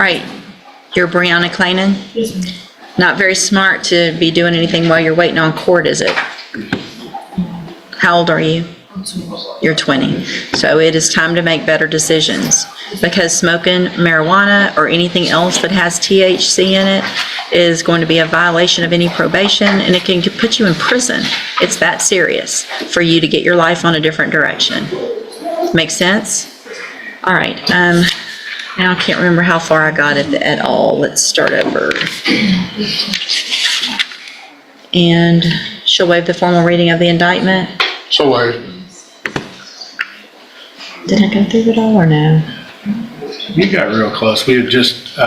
All right, you're Brianna Clayton? Yes, ma'am. Not very smart to be doing anything while you're waiting on court, is it? How old are you? I'm 20. You're 20. So it is time to make better decisions, because smoking marijuana or anything else that has THC in it is going to be a violation of any probation, and it can put you in prison. It's that serious for you to get your life on a different direction. Make sense? All right. Now I can't remember how far I got at all. Let's start over. And she'll waive the formal reading of the indictment. So wait, Did I go through it all or no? You got real close. We had just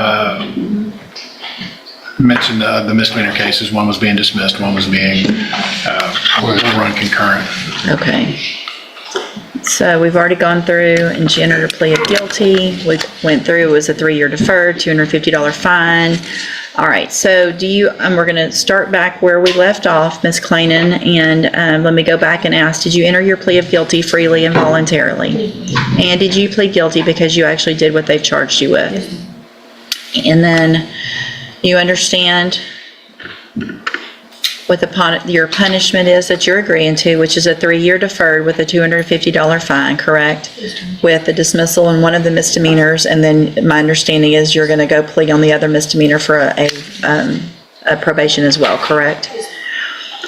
mentioned the misdemeanor cases. One was being dismissed, one was being we'll run concurrent. Okay. So we've already gone through, and she entered a plea of guilty. We went through, it was a 3-year deferred, $250 fine. All right, so we're going to start back where we left off, Ms. Clayton, and let me go back and ask, did you enter your plea of guilty freely and voluntarily? And did you plead guilty because you actually did what they've charged you with? Yes, ma'am. And then you understand what your punishment is that you're agreeing to, which is a 3-year deferred with a $250 fine, correct? Yes, ma'am. With the dismissal in one of the misdemeanors, and then my understanding is you're going to go plea on the other misdemeanor for a probation as well, correct?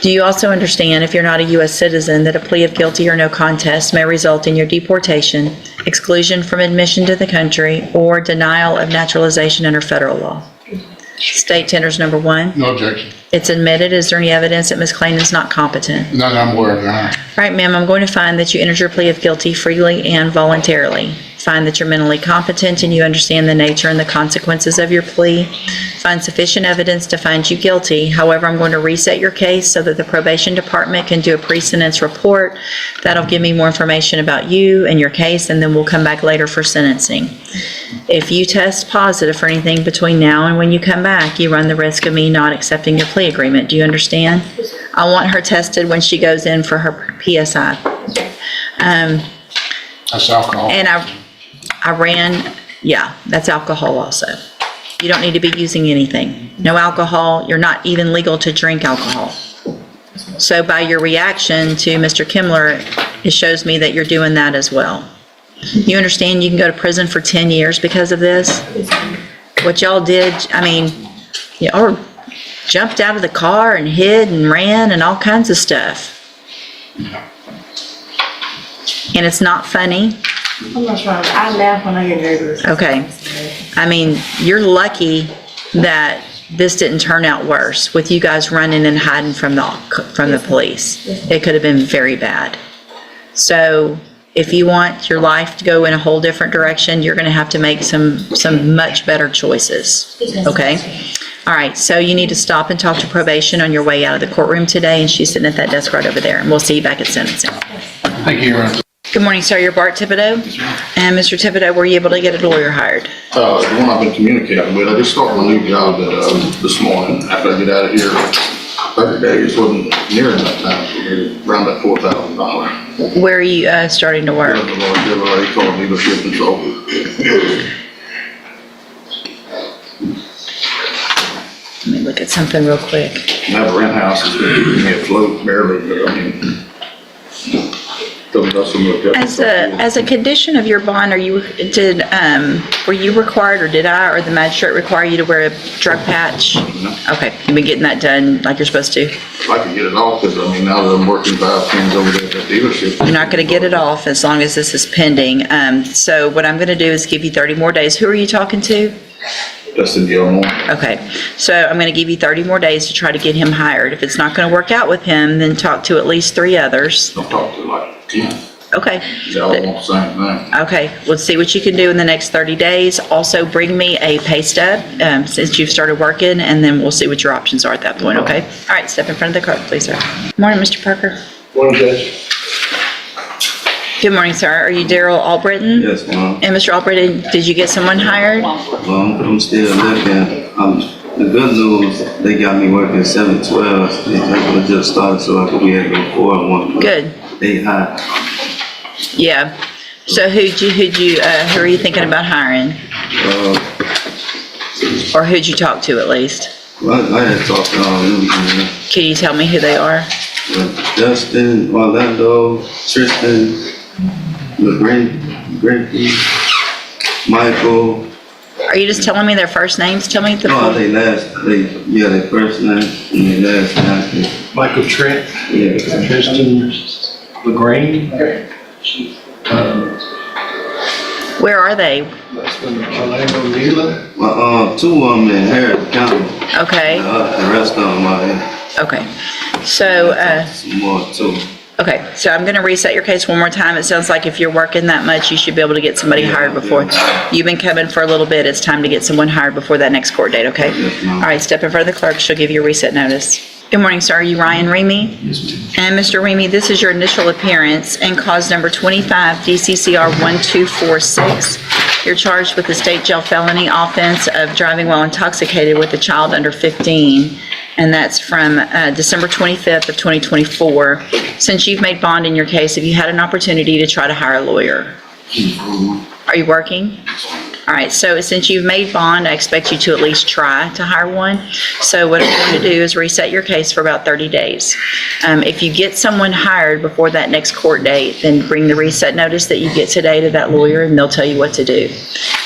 Do you also understand, if you're not a U.S. citizen, that a plea of guilty or no contest may result in your deportation, exclusion from admission to the country, or denial of naturalization under federal law? State tenders number 1. no objection. It's admitted. Is there any evidence that Ms. Clayton is not competent? None that I'm aware of, Your Honor. All right, ma'am, I'm going to find that you entered your plea of guilty freely and voluntarily. Find that you're mentally competent and you understand the nature and the consequences of your plea. Find sufficient evidence to find you guilty. However, I'm going to reset your case so that the probation department can do a pre-sentence report. That'll give me more information about you and your case, and then we'll come back later for sentencing. If you test positive for anything between now and when you come back, you run the risk of me not accepting your plea agreement. Do you understand? I want her tested when she goes in for her PSI. That's alcohol. And I ran, yeah, that's alcohol also. You don't need to be using anything. No alcohol. You're not even legal to drink alcohol. So by your reaction to Mr. Kimmler, it shows me that you're doing that as well. You understand you can go to prison for 10 years because of this? Yes, ma'am. What y'all did, I mean, y'all jumped out of the car and hid and ran and all kinds of stuff. And it's not funny. I'm not trying. I laugh when I get nervous. Okay. I mean, you're lucky that this didn't turn out worse with you guys running and hiding from the police. It could have been very bad. So if you want your life to go in a whole different direction, you're going to have to make some much better choices. Okay? All right, so you need to stop and talk to probation on your way out of the courtroom today, and she's sitting at that desk right over there, and we'll see you back at sentencing. Thank you, Your Honor. Good morning, sir. You're Bart Thibodeau? And Mr. Thibodeau, were you able to get a lawyer hired? The one I've been communicating with, I just started my new job this morning. After I get out of here, 30 days wasn't near enough time for me, around that $4,000. Where are you starting to work? The Lord, they've already told me the shipment's over. Let me look at something real quick. That rent house is gonna keep me afloat barely, but I mean, As a condition of your bond, were you required, or did I, or the magistrate require you to wear a drug patch? No. Okay, you've been getting that done like you're supposed to. if I could get it off, because I mean, now that I'm working 5 10s over there at that dealership. You're not going to get it off as long as this is pending. So what I'm going to do is give you 30 more days. Who are you talking to? That's in Illinois. Okay, so I'm going to give you 30 more days to try to get him hired. If it's not going to work out with him, then talk to at least 3 others. I'll talk to like 10. Okay. They all want the same thing. Okay, let's see what you can do in the next 30 days. Also, bring me a pay stub since you've started working, and then we'll see what your options are at that point, okay? All right, step in front of the clerk, please, sir. Morning, Mr. Parker. Morning, Judge. Good morning, sir. Are you Daryl Albritton? Yes, ma'am. And Mr. Albritton, did you get someone hired? I'm still looking. The good news, they got me working 7/12. They could have just started so I could be able to afford one. Good. They high. Yeah. So who are you thinking about hiring? Or who'd you talk to at least? Well, I had talked to all of them, man. Can you tell me who they are? Justin, Orlando, Tristan, Grady, Michael. Are you just telling me their first names? Tell me the No, full. their first name and their last name. Michael Trent, Yeah. Tristan LaGrange, Where are they? Orlando Nealon. Well, two of them in Harris County. Okay, The rest of them are in okay. So, some more too. okay, so I'm gonna reset your case one more time. It sounds like if you're working that much, you should be able to get somebody hired before. You've been coming for a little bit. It's time to get someone hired before that next court date, okay? Yes, ma'am. All right, step in front of the clerk. She'll give you a reset notice. Good morning, sir. Are you Ryan Remy? Yes, ma'am. And Mr. Remy, this is your initial appearance and cause number 25 DCCR 1246. You're charged with the state jail felony offense of driving while intoxicated with a child under 15. And that's from December 25th of 2024. Since you've made bond in your case, have you had an opportunity to try to hire a lawyer? Are you working? All right, so since you've made bond, I expect you to at least try to hire one. So what I'm going to do is reset your case for about 30 days. If you get someone hired before that next court date, then bring the reset notice that you get today to that lawyer and they'll tell you what to do.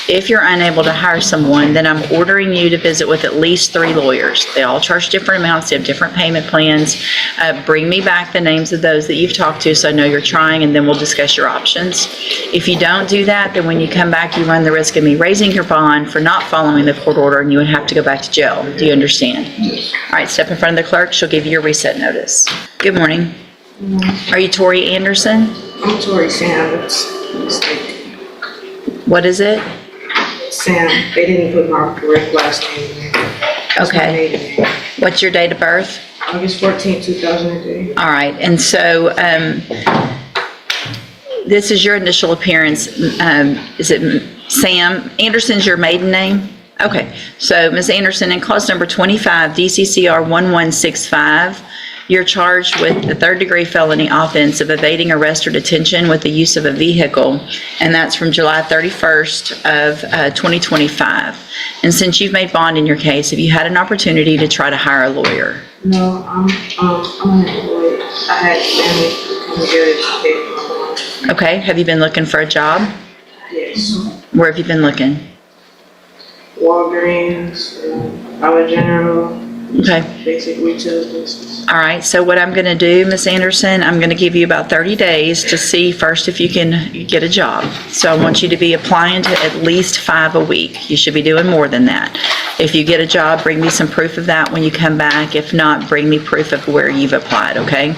If you're unable to hire someone, then I'm ordering you to visit with at least 3 lawyers. They all charge different amounts, they have different payment plans. Bring me back the names of those that you've talked to so I know you're trying, and then we'll discuss your options. If you don't do that, then when you come back, you run the risk of me raising your bond for not following the court order, and you would have to go back to jail. Do you understand? Yes. All right, step in front of the clerk. She'll give you your reset notice. Good morning. Are you Tori Anderson? I'm Tori Sam, it's mistaken. What is it? Sam, they didn't put my correct last name in there. That's my Okay. maiden name. What's your date of birth? August 14, 2003. All right, and so this is your initial appearance. Is it Sam Anderson's your maiden name? Okay, so Ms. Anderson, in clause number 25, DCCR 1165, you're charged with the third-degree felony offense of evading arrest or detention with the use of a vehicle, and that's from July 31st of 2025. And since you've made bond in your case, have you had an opportunity to try to hire a lawyer? No, I'm unemployed. I had family come together to pay for my bond. Okay, have you been looking for a job? Yes. Where have you been looking? Walgreens, Dollar General, Okay. basic retail business. All right, so what I'm going to do, Ms. Anderson, I'm going to give you about 30 days to see first if you can get a job. So I want you to be applying to at least 5 a week. You should be doing more than that. If you get a job, bring me some proof of that when you come back. If not, bring me proof of where you've applied, okay?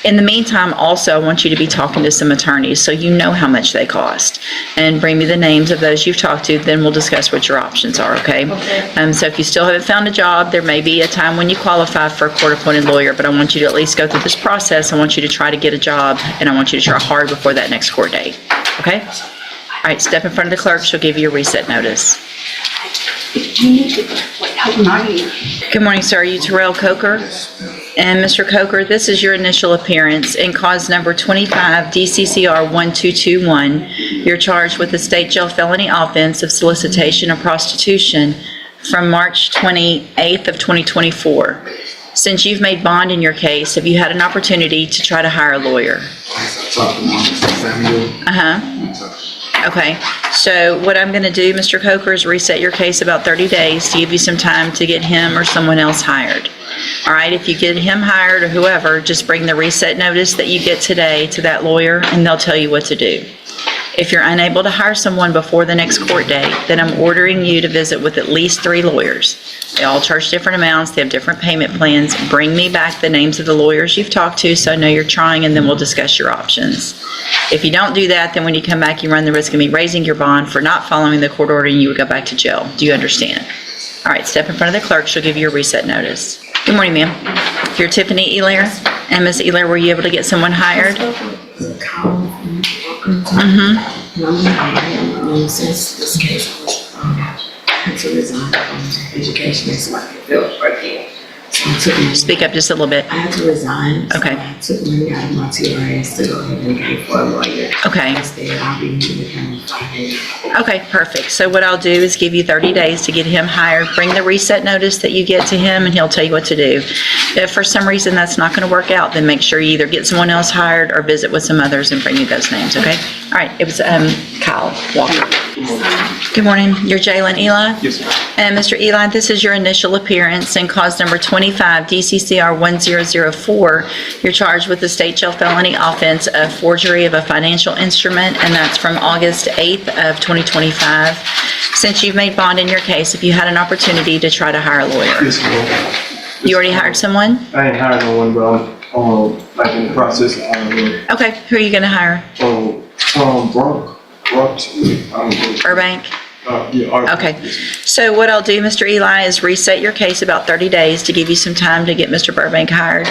In the meantime, also, I want you to be talking to some attorneys so you know how much they cost. And bring me the names of those you've talked to, then we'll discuss what your options are, okay? Okay. So if you still haven't found a job, there may be a time when you qualify for a court-appointed lawyer, but I want you to at least go through this process. I want you to try to get a job, and I want you to try hard before that next court date, okay? All right, step in front of the clerk. She'll give you a reset notice. Good morning, sir. Are you Terrell Coker? And Mr. Coker, this is your initial appearance in cause number 25 DCCR 1221. You're charged with the state jail felony offense of solicitation of prostitution from March 28th of 2024. Since you've made bond in your case, have you had an opportunity to try to hire a lawyer? Talk to Mr. Samuel. Uh-huh. Okay, so what I'm going to do, Mr. Coker, is reset your case about 30 days to give you some time to get him or someone else hired. All right, if you get him hired or whoever, just bring the reset notice that you get today to that lawyer and they'll tell you what to do. If you're unable to hire someone before the next court date, then I'm ordering you to visit with at least 3 lawyers. They all charge different amounts, they have different payment plans. Bring me back the names of the lawyers you've talked to so I know you're trying, and then we'll discuss your options. If you don't do that, then when you come back, you run the risk of me raising your bond for not following the court order and you would go back to jail. Do you understand? All right, step in front of the clerk. She'll give you a reset notice. Good morning, ma'am. You're Tiffany Elair. And Ms. Elair, were you able to get someone hired? Mm-hmm. Since this case was had to resign from education, so I can fill it again. So I took money. Speak up just a little bit. I had to resign. So Okay. I took money out of my TRS to go ahead and pay for a lawyer. Okay. Instead, I'll be meeting with him Friday. Okay, perfect. So what I'll do is give you 30 days to get him hired. Bring the reset notice that you get to him, and he'll tell you what to do. If for some reason that's not going to work out, then make sure you either get someone else hired or visit with some others and bring you those names, okay? All right, it was Kyle Walker. Good morning. You're Jalen Eli? Yes, sir. And Mr. Eli, this is your initial appearance in cause number 25, DCCR 1004. You're charged with the state jail felony offense of forgery of a financial instrument, and that's from August 8th of 2025. Since you've made bond in your case, have you had an opportunity to try to hire a lawyer? Yes, ma'am. You already hired someone? I ain't hired no one, but I'm like in the process of hiring one. Okay, who are you going to hire? Brock, I don't know. Burbank? Yeah. Okay. So what I'll do, Mr. Eli, is reset your case about 30 days to give you some time to get Mr. Burbank hired.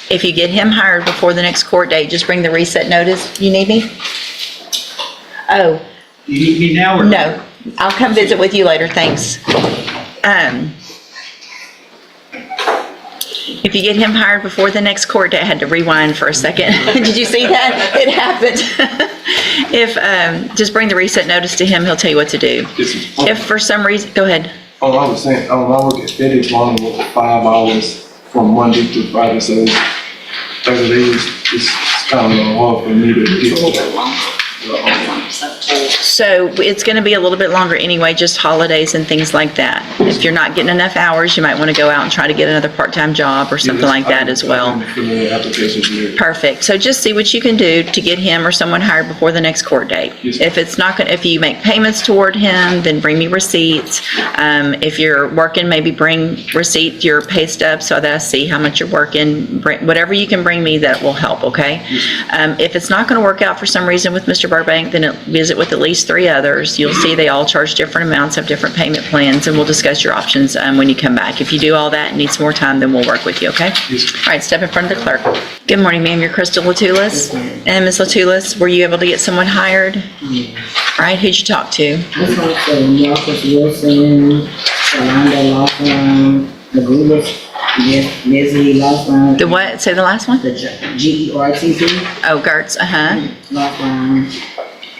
If you get him hired before the next court date, just bring the reset notice. You need me? Oh, You need me now or? no. I'll come visit with you later, thanks. If you get him hired before the next court date, I had to rewind for a second. Did you see that? It happened. If, just bring the reset notice to him, he'll tell you what to do. If for some reason, go ahead. I was saying, I work at FedEx long for 5 hours from Monday through Friday, so it's 30 days. It's kind of hard for me to get. So it's going to be a little bit longer anyway, just holidays and things like that. If you're not getting enough hours, you might want to go out and try to get another part-time job or something like that as well. Perfect. So just see what you can do to get him or someone hired before the next court date. Yes. If it's not going, if you make payments toward him, then bring me receipts. If you're working, maybe bring receipt, your pay stub, so that I see how much you're working. Whatever you can bring me, that will help, okay? If it's not going to work out for some reason with Mr. Burbank, then visit with at least 3 others. You'll see they all charge different amounts, have different payment plans, and we'll discuss your options when you come back. If you do all that and need some more time, then we'll work with you, okay? All right, step in front of the clerk. Good morning, ma'am. You're Crystal Latulis? And Ms. Latulis, were you able to get someone hired? All right, who'd you talk to? I talked to Marcus Wilson, Yolanda Law Firm, the Gulis, Leslie Law Firm, The what? Say the last one? the GERTC Oh, Gertz, uh-huh, Law Firm,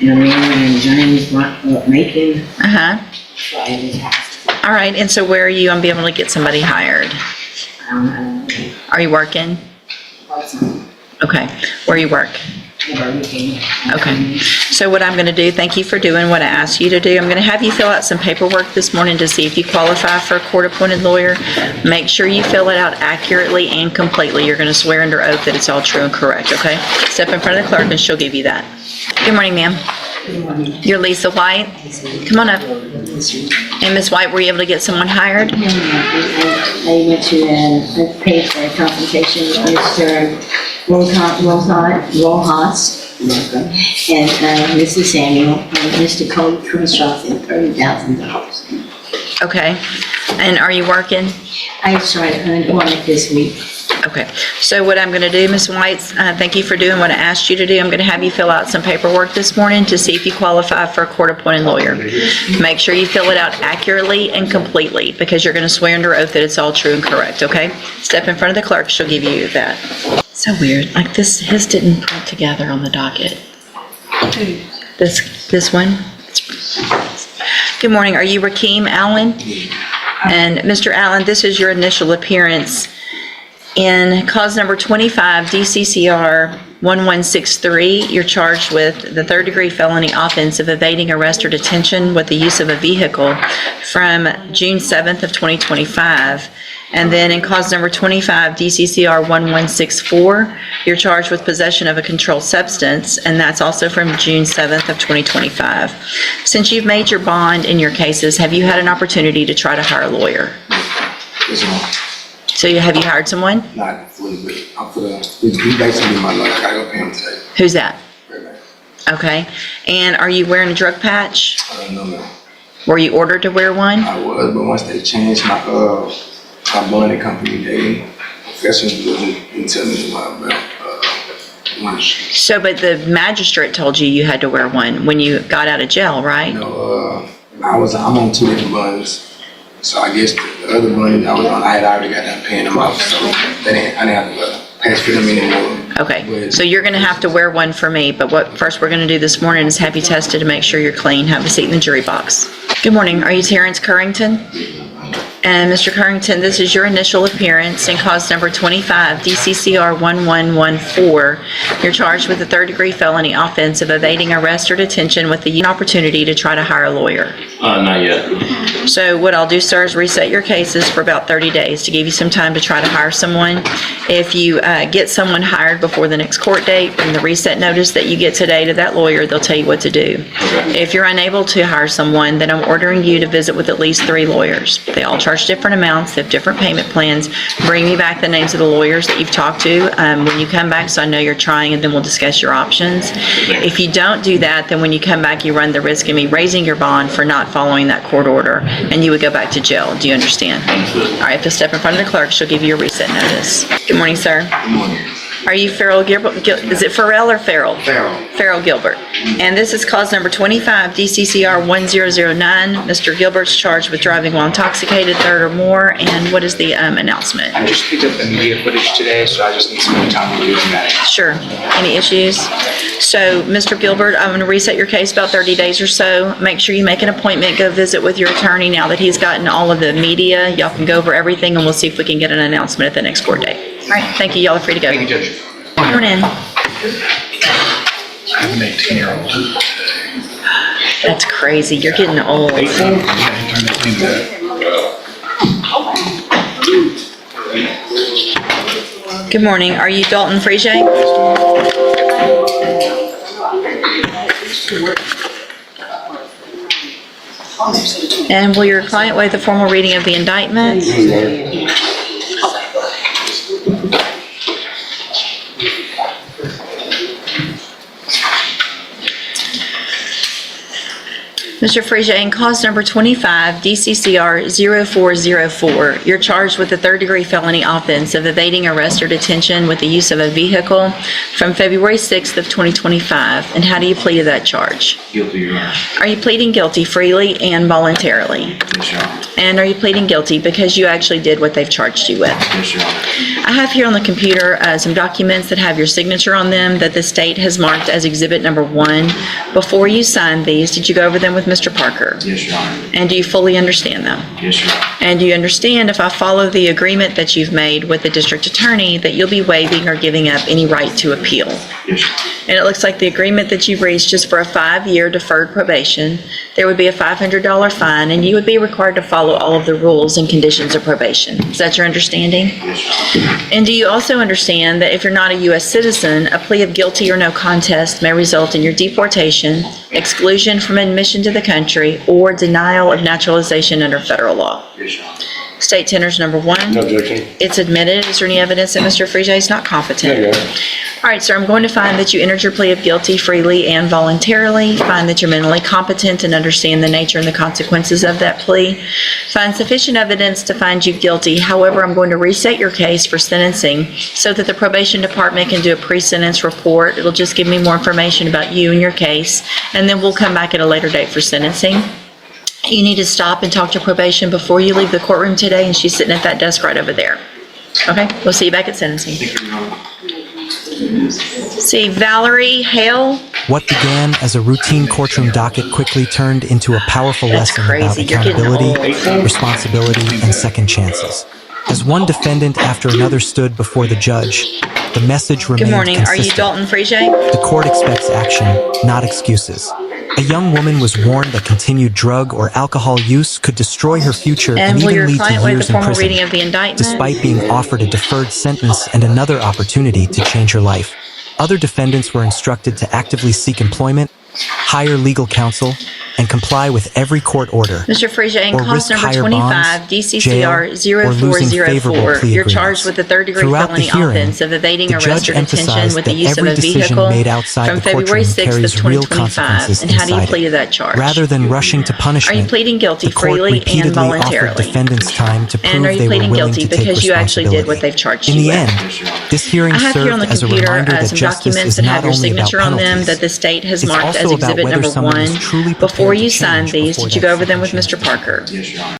and James Macon. uh-huh. So I just asked, All right, and so where are you gonna be able to get somebody hired? Are you working? Okay, where you work? Okay, so what I'm going to do, thank you for doing what I asked you to do. I'm going to have you fill out some paperwork this morning to see if you qualify for a court-appointed lawyer. Make sure you fill it out accurately and completely. You're going to swear under oath that it's all true and correct, okay? Step in front of the clerk and she'll give you that. Good morning, ma'am. You're Lisa White? Come on up. And Ms. White, were you able to get someone hired? I went to and paid for a consultation with Mr. Rojas and Mr. Samuel, and Mr. Cody Crenshaw at $30,000. Okay, and are you working? I started unemployment this week. Okay, so what I'm going to do, Ms. White, thank you for doing what I asked you to do. I'm going to have you fill out some paperwork this morning to see if you qualify for a court-appointed lawyer. Make sure you fill it out accurately and completely because you're going to swear under oath that it's all true and correct, okay? Step in front of the clerk, she'll give you that. So weird, like this, his didn't print together on the docket. This one? Good morning, are you Rakeem Allen? And Mr. Allen, this is your initial appearance in cause number 25, DCCR 1163. You're charged with the third-degree felony offense of evading arrest or detention with the use of a vehicle from June 7th of 2025. And then in cause number 25, DCCR 1164, you're charged with possession of a controlled substance, and that's also from June 7th of 2025. Since you've made your bond in your cases, have you had an opportunity to try to hire a lawyer? So have you hired someone? Not fully, but I'm for the, he basically my lawyer, I gotta go pay him today. Who's that? Right. Okay. And are you wearing a drug patch? I don't know, man. Were you ordered to wear one? I was, but once they changed my bonding company, they professionally didn't tell me about one. So, but the magistrate told you you had to wear one when you got out of jail, right? You know, I'm on 2 different bonds. So I guess the other money, I had already got done paying them off, so I didn't have to pass for them anymore. Okay, so you're gonna have to wear one for me, but what first we're gonna do this morning is have you tested to make sure you're clean. Have a seat in the jury box. Good morning, are you Terrence Currington? And Mr. Currington, this is your initial appearance in cause number 25, DCCR 1114. You're charged with a third-degree felony offense of evading arrest or detention with the opportunity to try to hire a lawyer. Not yet. So what I'll do, sir, is reset your cases for about 30 days to give you some time to try to hire someone. If you get someone hired before the next court date, from the reset notice that you get today to that lawyer, they'll tell you what to do. Okay. If you're unable to hire someone, then I'm ordering you to visit with at least 3 lawyers. They all charge different amounts, they have different payment plans. Bring me back the names of the lawyers that you've talked to when you come back, so I know you're trying, and then we'll discuss your options. If you don't do that, then when you come back, you run the risk of me raising your bond for not following that court order, and you would go back to jail. Do you understand? Understood. All right, if you'll step in front of the clerk, she'll give you a reset notice. Good morning, sir. Good morning. Are you Farrell Gilbert? Is it Farrell or Farrell? Farrell. Farrell Gilbert. And this is cause number 25, DCCR 1009. Mr. Gilbert's charged with driving while intoxicated, third or more. And what is the announcement? I just picked up the media footage today, so I just need some more time to do that. Sure. Any issues? So, Mr. Gilbert, I'm going to reset your case about 30 days or so. Make sure you make an appointment. Go visit with your attorney now that he's gotten all of the media. Y'all can go over everything, and we'll see if we can get an announcement at the next court date. All right. Thank you. Y'all are free to go. Thank you, Judge. Morning. I have an 18-year-old. That's crazy. You're getting old. Yeah, he turned 18 today. Good morning. Are you Dalton Frege? And will your client waive the formal reading of the indictment? Mr. Frege, in cause number 25, DCCR 0404, you're charged with a third-degree felony offense of evading arrest or detention with the use of a vehicle from February 6th of 2025. And how do you plead to that charge? Guilty, Your Honor. Are you pleading guilty freely and voluntarily? Yes, Your Honor. And are you pleading guilty because you actually did what they've charged you with? Yes, Your Honor. I have here on the computer some documents that have your signature on them that the state has marked as Exhibit Number 1. Before you signed these, did you go over them with Mr. Parker? Yes, Your Honor. And do you fully understand them? Yes, Your Honor. And do you understand, if I follow the agreement that you've made with the district attorney, that you'll be waiving or giving up any right to appeal? Yes, Your Honor. And it looks like the agreement that you've reached is for a 5-year deferred probation. There would be a $500 fine, and you would be required to follow all of the rules and conditions of probation. Is that your understanding? Yes, Your Honor. And do you also understand that if you're not a U.S. citizen, a plea of guilty or no contest may result in your deportation, exclusion from admission to the country, or denial of naturalization under federal law? Yes, Your Honor. State tenders number 1. No objection. It's admitted. Is there any evidence that Mr. Frege is not competent? There you go. All right, sir, I'm going to find that you entered your plea of guilty freely and voluntarily. Find that you're mentally competent and understand the nature and the consequences of that plea. Find sufficient evidence to find you guilty. However, I'm going to reset your case for sentencing so that the probation department can do a pre-sentence report. It'll just give me more information about you and your case, and then we'll come back at a later date for sentencing. You need to stop and talk to probation before you leave the courtroom today, and she's sitting at that desk right over there. Okay, we'll see you back at sentencing. Thank you, Your Honor. See, Valerie Hale. What began as a routine courtroom docket quickly turned into a powerful That's lesson about crazy. You're getting accountability, old. responsibility, and second chances. As one defendant after another stood before the judge, the message remained Good morning. Are you consistent. Dalton Frege? The court expects action, not excuses. A young woman was warned that continued drug or alcohol use could destroy her future And and will even your lead client to waive the years in formal prison, reading of the indictment? despite being offered a deferred sentence and another opportunity to change her life. Other defendants were instructed to actively seek employment, hire legal counsel, and comply with every court order. Mr. Frege, in or cause risk number higher 25, bonds, DCCR jail, or losing favorable 0404, plea you're agreements. charged with a third-degree Throughout felony the hearing, offense of evading the arrest judge or detention emphasized with the that use of every a decision vehicle made outside from the February courtroom 6th of carries real 2025. consequences And how do you inside plead to it. that charge? Rather than rushing to Are punishment, you pleading guilty the court freely and repeatedly offered voluntarily? defendants time to prove And are you they were pleading willing guilty to take because you actually did what responsibility. they've charged In you the with? end, this hearing I have here on served the as a computer reminder that some justice documents is that have not your only about signature on them penalties. that the state has It's marked also as about Exhibit whether number someone 1. is truly prepared Before to you change sign these, before did you that go over them with second Mr. Parker? Yes, Your Honor.